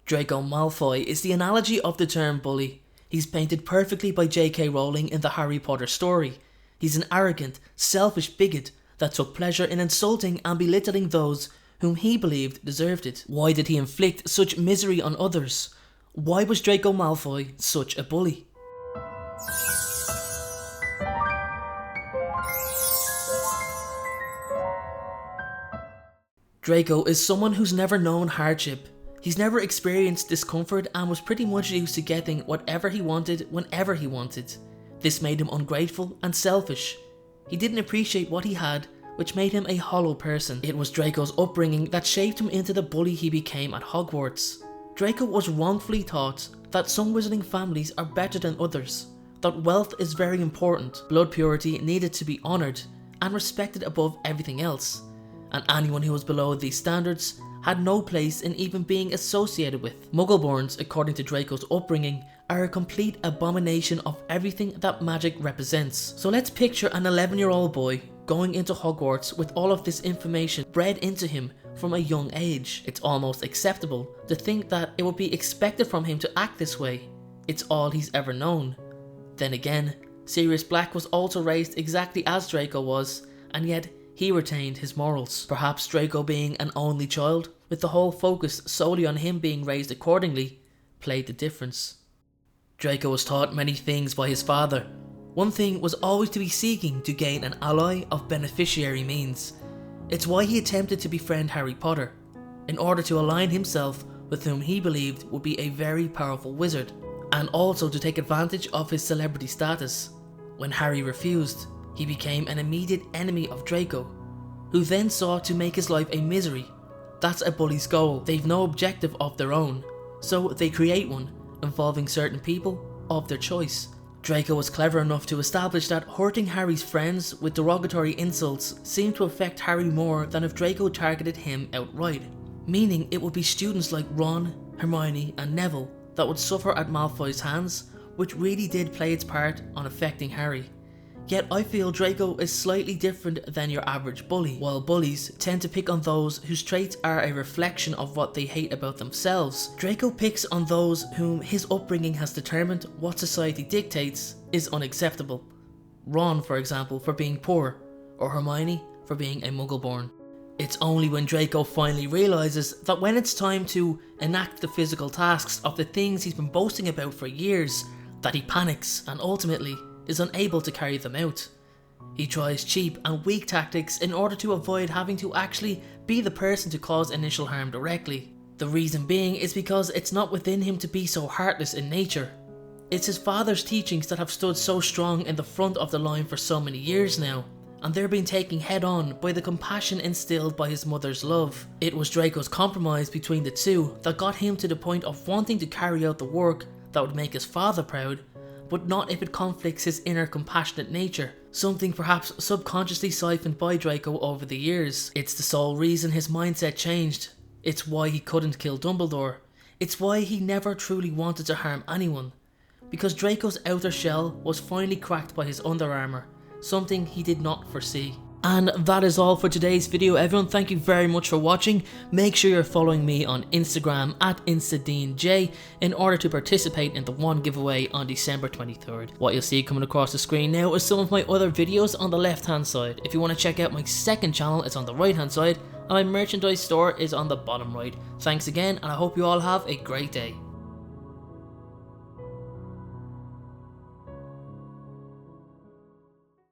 Draco Malfoy is the analogy of the term bully. He's painted perfectly by J.K. Rowling in the Harry Potter story. He's an arrogant, selfish bigot that took pleasure in insulting and belittling those whom he believed deserved it. Why did he inflict such misery on others? Why was Draco Malfoy such a bully? Draco is someone who's never known hardship. He's never experienced discomfort and was pretty much used to getting whatever he wanted whenever he wanted. This made him ungrateful and selfish. He didn't appreciate what he had, which made him a hollow person. It was Draco's upbringing that shaped him into the bully he became at Hogwarts. Draco was wrongfully taught that some wizarding families are better than others, that wealth is very important, blood purity needed to be honoured and respected above everything else, and anyone who was below these standards had no place in even being associated with. Muggleborns, according to Draco's upbringing, are a complete abomination of everything that magic represents. So let's picture an 11-year-old boy going into Hogwarts with all of this information bred into him from a young age. It's almost acceptable to think that it would be expected from him to act this way. It's all he's ever known. Then again, Sirius Black was also raised exactly as Draco was, and yet he retained his morals. Perhaps Draco, being an only child, with the whole focus solely on him being raised accordingly, played the difference. Draco was taught many things by his father. One thing was always to be seeking to gain an ally of beneficiary means. It's why he attempted to befriend Harry Potter, in order to align himself with whom he believed would be a very powerful wizard, and also to take advantage of his celebrity status. When Harry refused, he became an immediate enemy of Draco, who then sought to make his life a misery. That's a bully's goal. They've no objective of their own, so they create one, involving certain people of their choice. Draco was clever enough to establish that hurting Harry's friends with derogatory insults seemed to affect Harry more than if Draco targeted him outright, meaning it would be students like Ron, Hermione and Neville that would suffer at Malfoy's hands, which really did play its part on affecting Harry. Yet I feel Draco is slightly different than your average bully. While bullies tend to pick on those whose traits are a reflection of what they hate about themselves, Draco picks on those whom his upbringing has determined what society dictates is unacceptable. Ron, for example, for being poor, or Hermione for being a Muggleborn. It's only when Draco finally realises that when it's time to enact the physical tasks of the things he's been boasting about for years, that he panics and ultimately is unable to carry them out. He tries cheap and weak tactics in order to avoid having to actually be the person to cause initial harm directly. The reason being is because it's not within him to be so heartless in nature. It's his father's teachings that have stood so strong in the front of the line for so many years now, and they're being taken head on by the compassion instilled by his mother's love. It was Draco's compromise between the two that got him to the point of wanting to carry out the work that would make his father proud, but not if it conflicts his inner compassionate nature, something perhaps subconsciously siphoned by Draco over the years. It's the sole reason his mindset changed. It's why he couldn't kill Dumbledore. It's why he never truly wanted to harm anyone. Because Draco's outer shell was finally cracked by his under armour, something he did not foresee. And that is all for today's video, everyone. Thank you very much for watching. Make sure you're following me on Instagram at InstaDeanJ in order to participate in the one giveaway on December 23rd. What you'll see coming across the screen now is some of my other videos on the left hand side. If you want to check out my second channel, it's on the right hand side, and my merchandise store is on the bottom right. Thanks again, and I hope you all have a great day.